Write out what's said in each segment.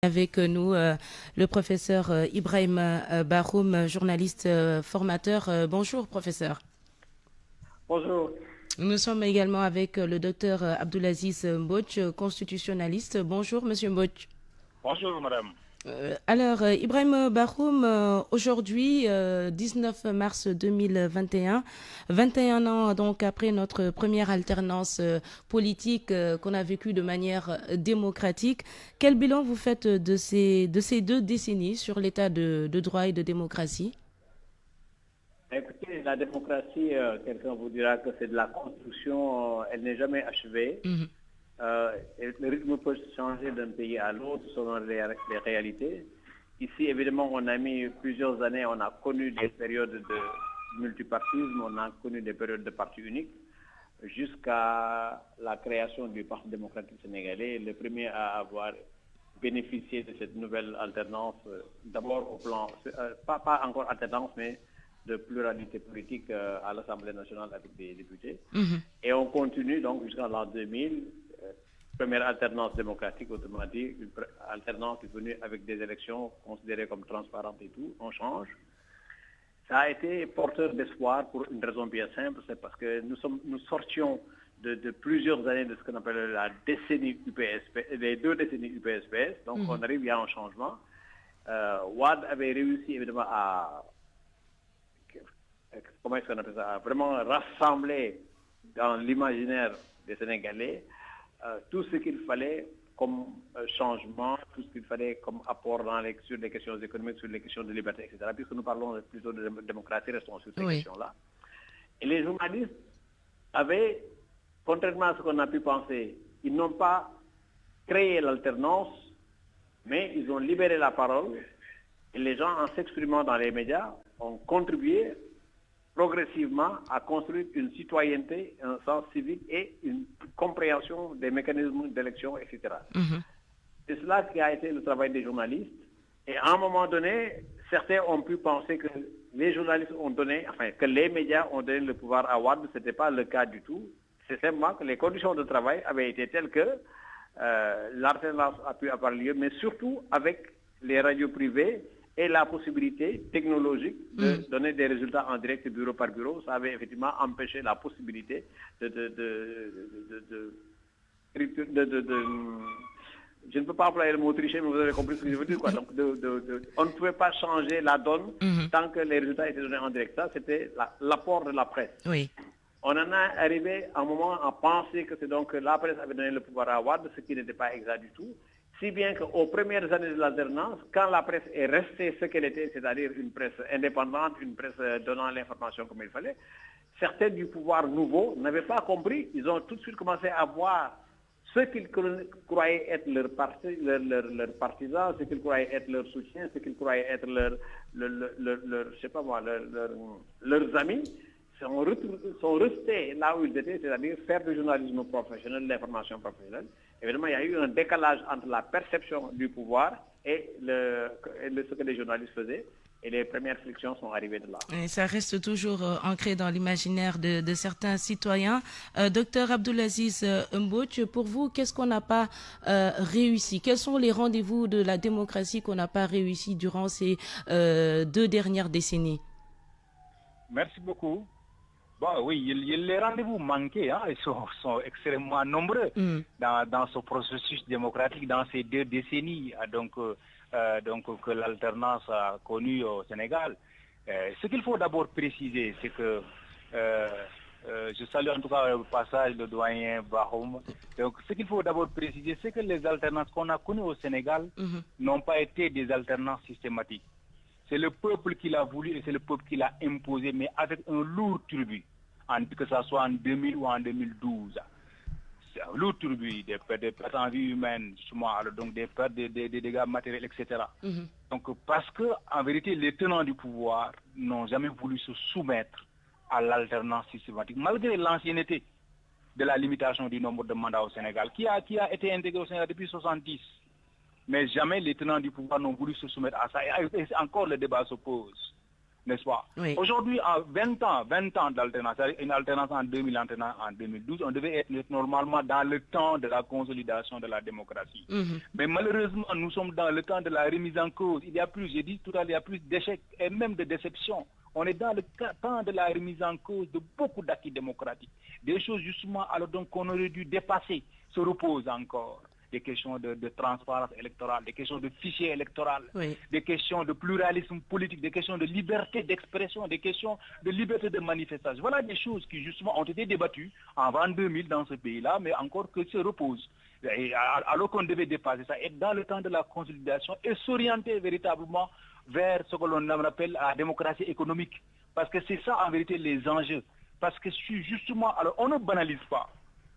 Avec nous le professeur Ibrahim Bahoum, journaliste formateur. Bonjour professeur. Bonjour. Nous sommes également avec le docteur Abdulaziz Mbodj, constitutionnaliste. Bonjour monsieur Mbodj. Bonjour, madame. Alors, Ibrahim Bahoum, aujourd'hui, 19 mars 2021, 21 ans donc après notre première alternance politique qu'on a vécue de manière démocratique, quel bilan vous faites de ces 2 décennies sur l'état de droit et de démocratie? Écoutez, la démocratie, quelqu'un vous dira que c'est de la construction, elle n'est jamais achevée. Mhm. Et le rythme peut changer d'un pays à l'autre selon les réalités. Ici, évidemment, on a mis plusieurs années, on a connu des périodes de multipartisme, on a connu des périodes de parti unique, jusqu'à la création du Parti démocratique sénégalais, le premier à avoir bénéficié de cette nouvelle alternance, d'abord au plan, pas encore alternance, mais de pluralité politique à l'Assemblée nationale avec des députés. Mhm. Et on continue donc jusqu'en l'an 2000, première alternance démocratique, autrement dit, une alternance qui est venue avec des élections considérées comme transparentes et tout, on change. Ça a été porteur d'espoir pour une raison bien simple, c'est parce que nous sortions de plusieurs années de ce qu'on appelle la décennie UPSP, les 2 décennies UPSPS, donc on arrive, il y a un changement. Wade avait réussi évidemment comment est-ce qu'on appelle ça, à vraiment rassembler dans l'imaginaire des Sénégalais tout ce qu'il fallait comme changement, tout ce qu'il fallait comme apport sur les questions économiques, sur les questions de liberté, etc. Puisque nous parlons plutôt de démocratie, restons sur ces Oui. questions-là. Et les journalistes avaient, contrairement à ce qu'on a pu penser, ils n'ont pas créé l'alternance, mais ils ont libéré la parole. Et les gens, en s'exprimant dans les médias, ont contribué progressivement à construire une citoyenneté, un sens civique et une compréhension des mécanismes d'élection, etc. Mhm. C'est cela qui a été le travail des journalistes. Et à un moment donné, certains ont pu penser que les journalistes ont donné, enfin, que les médias ont donné le pouvoir à Wade. Ce n'était pas le cas du tout. C'est simplement que les conditions de travail avaient été telles que l'alternance a pu avoir lieu, mais surtout avec les radios privées et la possibilité technologique de donner des résultats en direct bureau par bureau. Ça avait effectivement empêché la possibilité je ne peux pas employer le mot tricher, mais vous avez compris ce que je veux dire, quoi. Donc, on ne pouvait pas changer la donne tant que les résultats étaient donnés en direct. Ça, c'était l'apport de la presse. Oui. On en a arrivé à un moment à penser que c'est donc la presse avait donné le pouvoir à Wade, ce qui n'était pas exact du tout. Si bien qu'aux premières années de l'alternance, quand la presse est restée ce qu'elle était, c'est-à-dire une presse indépendante, une presse donnant l'information comme il fallait, certains du pouvoir nouveau n'avaient pas compris. Ils ont tout de suite commencé à voir ce qu'ils croyaient être leurs partisans, ce qu'ils croyaient être leur soutien, ce qu'ils croyaient être je sais pas moi, leurs amis, sont restés là où ils étaient, c'est-à-dire faire du journalisme professionnel, de l'information professionnelle. Évidemment, il y a eu un décalage entre la perception du pouvoir et ce que les journalistes faisaient. Et les premières frictions sont arrivées de là. Et ça reste toujours ancré dans l'imaginaire de certains citoyens. Docteur Abdulaziz Mbodj, pour vous, qu'est-ce qu'on n'a pas réussi? Quels sont les rendez-vous de la démocratie qu'on n'a pas réussi durant ces 2 dernières décennies? Merci beaucoup. Bon, oui, les rendez-vous manqués, hein, ils sont extrêmement nombreux dans ce processus démocratique, dans ces 2 décennies donc que l'alternance a connu au Sénégal. Ce qu'il faut d'abord préciser, c'est que je salue en tout cas au passage le doyen Bahoum. Donc, ce qu'il faut d'abord préciser, c'est que les alternances qu'on a connues au Sénégal n'ont pas été des alternances systématiques. C'est le peuple qui l'a voulu et c'est le peuple qui l'a imposé, mais avec un lourd tribut, que ce soit en 2000 ou en 2012. C'est un lourd tribut, des pertes en vie humaine, donc des pertes, des dégâts matériels, etc. Donc, parce que, en vérité, les tenants du pouvoir n'ont jamais voulu se soumettre à l'alternance systématique, malgré l'ancienneté de la limitation du nombre de mandats au Sénégal, qui a été intégré au Sénégal depuis 1970. Mais jamais les tenants du pouvoir n'ont voulu se soumettre à ça. Et encore le débat se pose. n'est-ce pas? Oui. Aujourd'hui, à 20 ans d'alternance, une alternance en 2000, alternance en 2012, on devait être normalement dans le temps de la consolidation de la démocratie. Mais malheureusement, nous sommes dans le temps de la remise en cause. Il y a plus, j'ai dit tout à l'heure, il y a plus d'échecs et même de déceptions. On est dans le temps de la remise en cause de beaucoup d'acquis démocratiques. Des choses justement alors donc qu'on aurait dû dépasser se reposent encore. Des questions de transparence électorale, des questions de fichier électoral, Oui. des questions de pluralisme politique, des questions de liberté d'expression, des questions de liberté de manifestation. Voilà des choses qui justement ont été débattues avant 2000 dans ce pays-là, mais encore que se reposent. Et alors qu'on devait dépasser ça, être dans le temps de la consolidation et s'orienter véritablement vers ce que l'on appelle la démocratie économique. Parce que c'est ça en vérité les enjeux. Parce que justement, alors on ne banalise pas.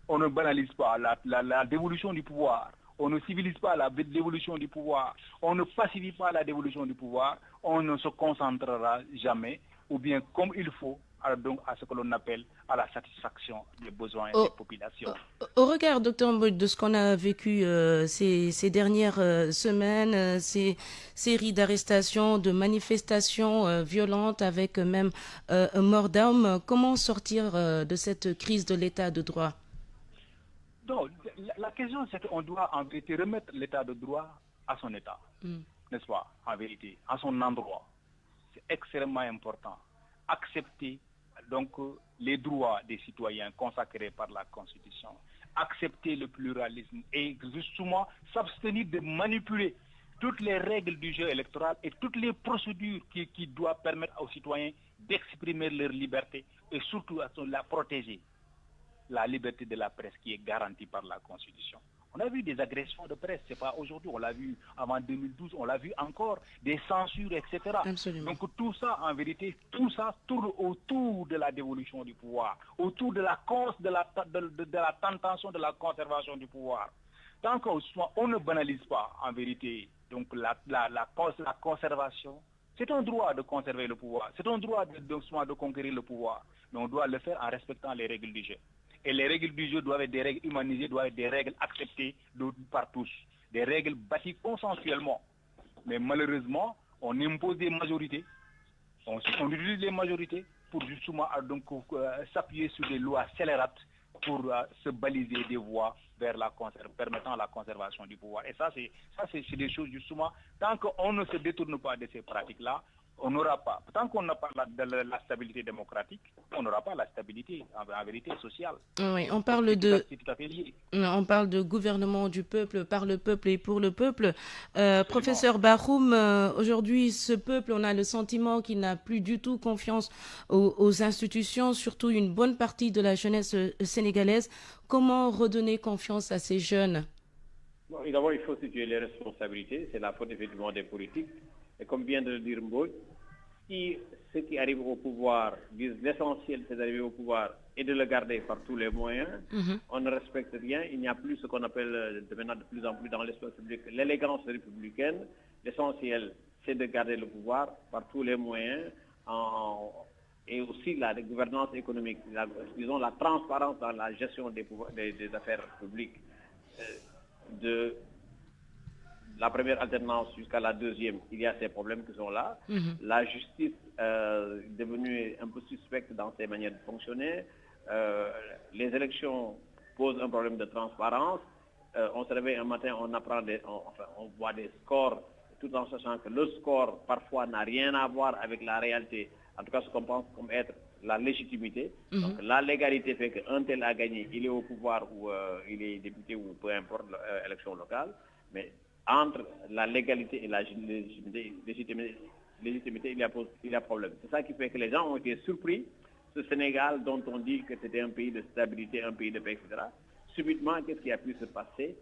On ne banalise pas la dévolution du pouvoir. On ne civilise pas la dévolution du pouvoir. On ne pacifie pas la dévolution du pouvoir. On ne se concentrera jamais, ou bien comme il faut, donc à ce que l'on appelle à la satisfaction des besoins des populations. Au regard, docteur Mbodj, de ce qu'on a vécu ces dernières semaines, ces séries d'arrestations, de manifestations violentes avec même mort d'homme, comment sortir de cette crise de l'état de droit? Donc, la question, c'est qu'on doit en vérité remettre l'état de droit à son état, n'est-ce pas, en vérité, à son endroit. C'est extrêmement important. Accepter donc les droits des citoyens consacrés par la Constitution, accepter le pluralisme et justement s'abstenir de manipuler toutes les règles du jeu électoral et toutes les procédures qui doivent permettre aux citoyens d'exprimer leur liberté et surtout à la protéger. La liberté de la presse qui est garantie par la Constitution. On a vu des agressions de presse, c'est pas aujourd'hui, on l'a vu avant 2012, on l'a vu encore, des censures, etc. Absolument. Donc tout ça, en vérité, tout ça tourne autour de la dévolution du pouvoir, autour de la tentation de la conservation du pouvoir. Tant qu'on ne banalise pas, en vérité, donc la conservation, c'est un droit de conserver le pouvoir, c'est un droit de conquérir le pouvoir, mais on doit le faire en respectant les règles du jeu. Et les règles du jeu doivent être des règles humanisées, doivent être des règles acceptées par tous, des règles bâties consensuellement. Mais malheureusement, on impose des majorités, on utilise les majorités pour justement donc s'appuyer sur des lois scélérates pour se baliser des voies vers permettant la conservation du pouvoir. Et ça, c'est des choses justement, tant qu'on ne se détourne pas de ces pratiques-là, on n'aura pas, tant qu'on n'a pas la stabilité démocratique, on n'aura pas la stabilité en vérité sociale. Oui, on parle c'est tout à fait lié. On parle de gouvernement du peuple, par le peuple et pour le peuple. Professeur Bakhoum, aujourd'hui, ce peuple, on a le sentiment qu'il n'a plus du tout confiance aux institutions, surtout une bonne partie de la jeunesse sénégalaise. Comment redonner confiance à ces jeunes? Bon, d'abord, il faut situer les responsabilités. C'est la faute effectivement des politiques. Et comme vient de le dire Mbodj, si ceux qui arrivent au pouvoir disent l'essentiel, c'est d'arriver au pouvoir et de le garder par tous les moyens, on ne respecte rien. Il n'y a plus ce qu'on appelle maintenant de plus en plus dans l'espace public l'élégance républicaine. L'essentiel, c'est de garder le pouvoir par tous les moyens et aussi la gouvernance économique, disons la transparence dans la gestion des affaires publiques. De la première alternance jusqu'à la deuxième, il y a ces problèmes qui sont là. La justice est devenue un peu suspecte dans ses manières de fonctionner. Les élections posent un problème de transparence. On se réveille un matin, on voit des scores, tout en sachant que le score parfois n'a rien à voir avec la réalité, en tout cas ce qu'on pense comme être la légitimité. Donc la légalité fait qu'un tel a gagné, il est au pouvoir ou il est député ou peu importe l'élection locale, mais entre la légalité et la légitimité, il y a problème. C'est ça qui fait que les gens ont été surpris. Ce Sénégal dont on dit que c'était un pays de stabilité, un pays de paix, etc. Subitement, qu'est-ce qui a pu se passer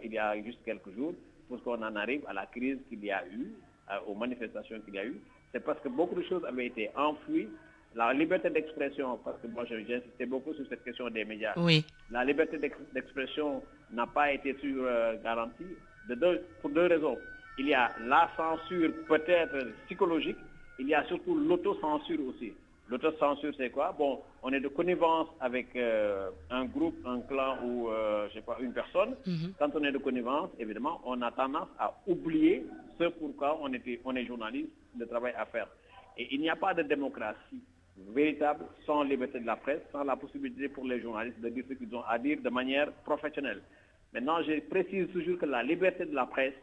il y a juste quelques jours pour qu'on en arrive à la crise qu'il y a eu, aux manifestations qu'il y a eu? C'est parce que beaucoup de choses avaient été enfouies. La liberté d'expression, parce que moi j'ai insisté beaucoup sur cette question des médias. Oui. La liberté d'expression n'a pas été garantie pour deux raisons. Il y a la censure peut-être psychologique, il y a surtout l'autocensure aussi. L'autocensure, c'est quoi? Bon, on est de connivence avec un groupe, un clan ou je sais pas, une personne. Quand on est de connivence, évidemment, on a tendance à oublier ce pourquoi on est journaliste, le travail à faire. Et il n'y a pas de démocratie véritable sans liberté de la presse, sans la possibilité pour les journalistes de dire ce qu'ils ont à dire de manière professionnelle. Maintenant, je précise toujours que la liberté de la presse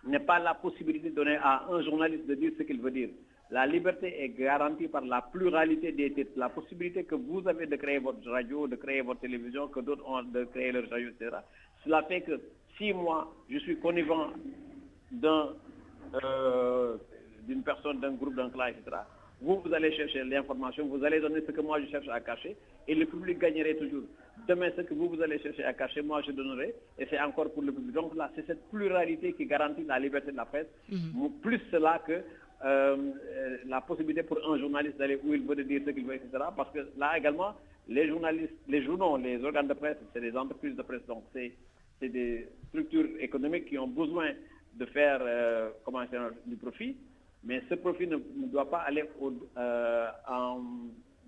n'est pas la possibilité donnée à un journaliste de dire ce qu'il veut dire. La liberté est garantie par la pluralité des titres, la possibilité que vous avez de créer votre radio, de créer votre télévision, que d'autres ont de créer leur radio, etc. Cela fait que si moi, je suis connivant d'une personne, d'un groupe, d'un clan, etc., vous allez chercher l'information, vous allez donner ce que moi je cherche à cacher, et le public gagnerait toujours. Demain, ce que vous allez chercher à cacher, moi je donnerai, et c'est encore pour le public. Donc là, c'est cette pluralité qui garantit la liberté de la presse, plus cela que la possibilité pour un journaliste d'aller où il veut, de dire ce qu'il veut, etc. Parce que là également, les journalistes, les journaux, les organes de presse, c'est des entreprises de presse, donc c'est des structures économiques qui ont besoin de faire du profit. Mais ce profit ne doit pas aller en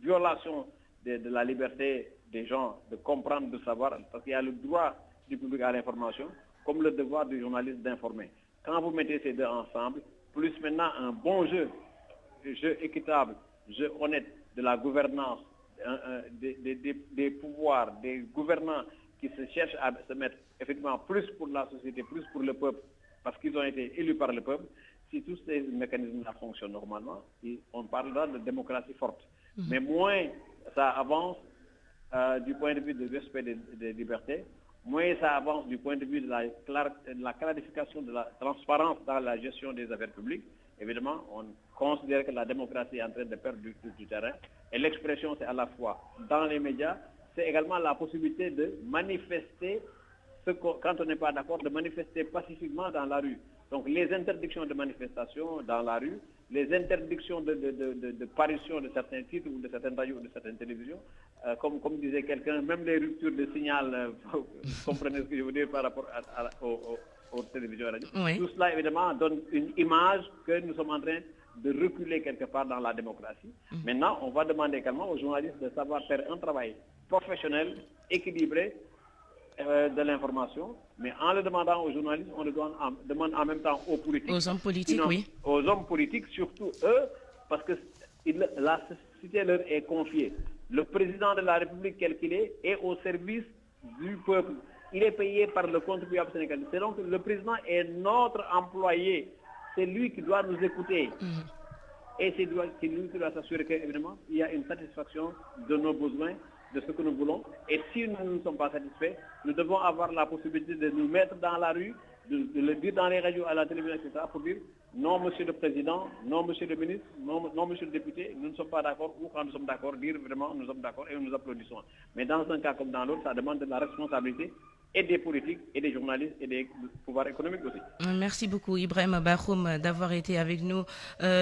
violation de la liberté des gens de comprendre, de savoir, parce qu'il y a le droit du public à l'information, comme le devoir du journaliste d'informer. Quand vous mettez ces deux ensemble, plus maintenant un bon jeu équitable, jeu honnête de la gouvernance, des pouvoirs, des gouvernants qui se cherchent à se mettre effectivement plus pour la société, plus pour le peuple, parce qu'ils ont été élus par le peuple. Si tous ces mécanismes-là fonctionnent normalement, on parlera de démocratie forte. Mais moins ça avance du point de vue du respect des libertés, moins ça avance du point de vue de la clarification, de la transparence dans la gestion des affaires publiques. Évidemment, on considère que la démocratie est en train de perdre du terrain. Et l'expression, c'est à la fois dans les médias, c'est également la possibilité de manifester, quand on n'est pas d'accord, de manifester pacifiquement dans la rue. Donc les interdictions de manifestation dans la rue, les interdictions de parution de certains titres ou de certaines radios ou de certaines télévisions, comme disait quelqu'un, même les ruptures de signal, vous comprenez ce que je veux dire par rapport aux télévisions et radios. Oui. Tout cela évidemment donne une image que nous sommes en train de reculer quelque part dans la démocratie. Maintenant, on va demander également aux journalistes de savoir faire un travail professionnel, équilibré, de l'information, mais en le demandant aux journalistes, on le demande en même temps aux politiques. Aux hommes politiques, sinon, oui. Aux hommes politiques, surtout eux, parce que la société leur est confiée. Le président de la République, quel qu'il est au service du peuple. Il est payé par le contribuable sénégalais. C'est donc le président est notre employé. C'est lui qui doit nous écouter. Et c'est lui qui doit s'assurer qu'évidemment, il y a une satisfaction de nos besoins, de ce que nous voulons. Et si nous ne sommes pas satisfaits, nous devons avoir la possibilité de nous mettre dans la rue, de le dire dans les radios, à la télévision, etc., pour dire non, monsieur le président, non, monsieur le ministre, non, monsieur le député, nous ne sommes pas d'accord, ou quand nous sommes d'accord, dire vraiment nous sommes d'accord et nous applaudissons. Mais dans un cas comme dans l'autre, ça demande de la responsabilité et des politiques, et des journalistes, et des pouvoirs économiques aussi. Merci beaucoup Ibrahim Bakhoum d'avoir été avec nous.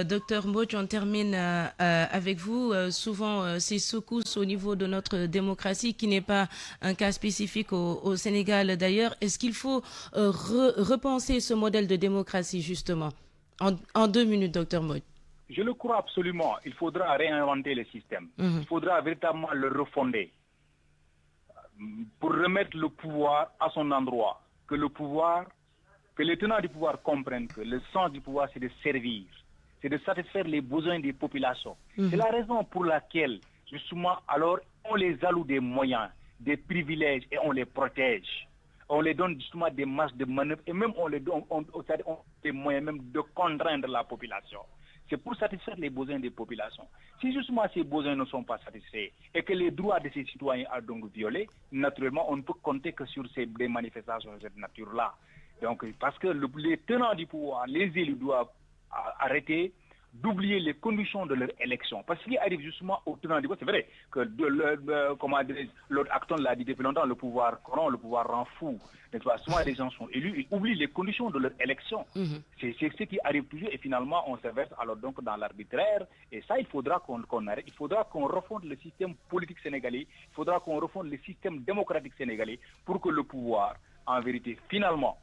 Docteur Mbodj, on termine avec vous. Souvent, ces secousses au niveau de notre démocratie, qui n'est pas un cas spécifique au Sénégal d'ailleurs. Est-ce qu'il faut repenser ce modèle de démocratie justement en 2 minutes, docteur Mbodj? Je le crois absolument. Il faudra réinventer le système. Il faudra véritablement le refonder, pour remettre le pouvoir à son endroit, que les tenants du pouvoir comprennent que le sens du pouvoir, c'est de servir, c'est de satisfaire les besoins des populations. C'est la raison pour laquelle, justement, alors, on les alloue des moyens, des privilèges, et on les protège. On les donne justement des marges de manœuvre, et même on les donne des moyens même de contraindre la population. C'est pour satisfaire les besoins des populations. Si justement ces besoins ne sont pas satisfaits et que les droits de ces citoyens sont donc violés, naturellement, on ne peut compter que sur des manifestations de cette nature-là. Donc, parce que les tenants du pouvoir, les élus doivent arrêter d'oublier les conditions de leur élection. Parce qu'il arrive justement au tenant du pouvoir, c'est vrai que l'autre Acton l'a dit depuis longtemps, le pouvoir corrompt, le pouvoir rend fou. Souvent les gens sont élus, ils oublient les conditions de leur élection. C'est ce qui arrive toujours et finalement on se verse alors donc dans l'arbitraire. Et ça, il faudra qu'on arrête. Il faudra qu'on refonde le système politique sénégalais. Il faudra qu'on refonde le système démocratique sénégalais pour que le pouvoir, en vérité, finalement,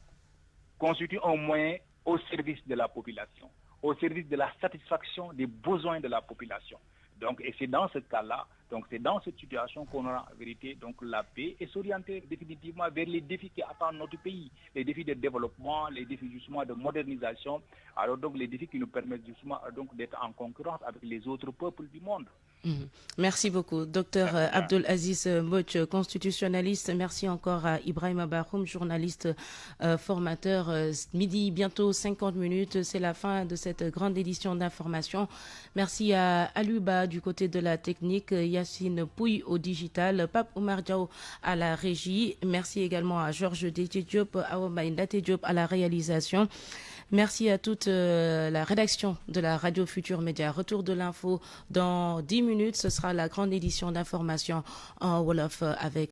constitue un moyen au service de la population, au service de la satisfaction des besoins de la population. Donc, et c'est dans ce cas-là Donc c'est dans cette situation qu'on aura en vérité donc la paix et s'orienter définitivement vers les défis qui attendent notre pays, les défis de développement, les défis justement de modernisation, alors donc les défis qui nous permettent justement donc d'être en concurrence avec les autres peuples du monde. Merci beaucoup, Dr Abdul Aziz Mbodj, constitutionnaliste. Merci encore à Ibrahima Bakhoum, journaliste formateur. Midi, bientôt 50 minutes, c'est la fin de cette grande édition d'information. Merci à Aluba du côté de la technique, Yacine Pouy au digital, Pape Oumar Diaw à la régie. Merci également à Georges Détié Diop, Aouba Indate Diop à la réalisation. Merci à toute la rédaction de la Radio Futur Média. Retour de l'info dans 10 minutes. Ce sera la grande édition d'information en Wolof avec